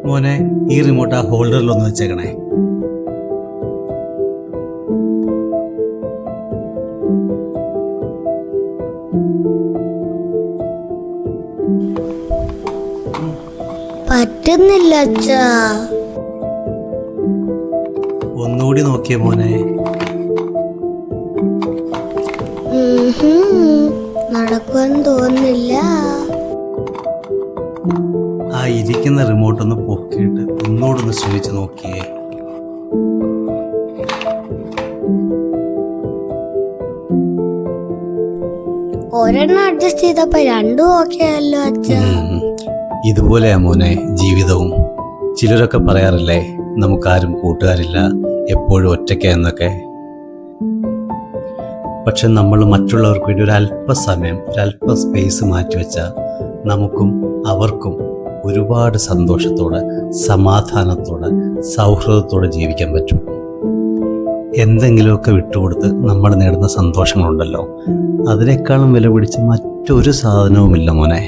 മോനെ, ഈ റിമോട്ട് ആ ഹോൾഡറിലൊന്ന് വെച്ചേക്കണേ. പറ്റുന്നില്ല അച്ഛാ. ഒന്നുകൂടി നോക്കിയേ മോനെ. നടക്കുമെന്ന് തോന്നുന്നില്ല. ആ ഇരിക്കുന്ന റിമോട്ട് ഒന്ന് പൊക്കിയിട്ട് ഒന്നുകൂടൊന്ന് ശ്രമിച്ച് നോക്കിയേ. ഒരെണ്ണം അഡ്ജസ്റ്റ് ചെയ്തപ്പോ രണ്ടും ഓക്കെ ആയല്ലോ അച്ഛാ. ഇതുപോലെയാ മോനെ ജീവിതവും. ചിലരൊക്കെ പറയാറില്ലേ, നമുക്കാരും കൂട്ടുകാരില്ല, എപ്പോഴും ഒറ്റയ്ക്ക എന്നൊക്കെ. പക്ഷെ നമ്മൾ മറ്റുള്ളവർക്ക് വേണ്ടി ഒരല്പസമയം, ഒരല്പ സ്പേസ് മാറ്റിവെച്ചാൽ നമുക്കും അവർക്കും ഒരുപാട് സന്തോഷത്തോടെ, സമാധാനത്തോടെ, സൗഹൃദത്തോടെ ജീവിക്കാൻ പറ്റും. എന്തെങ്കിലുമൊക്കെ വിട്ടുകൊടുത്ത് നമ്മൾ നേടുന്ന സന്തോഷങ്ങളുണ്ടല്ലോ, അതിനേക്കാളും വില പിടിച്ച് മറ്റൊരു സാധനവുമില്ല മോനെ.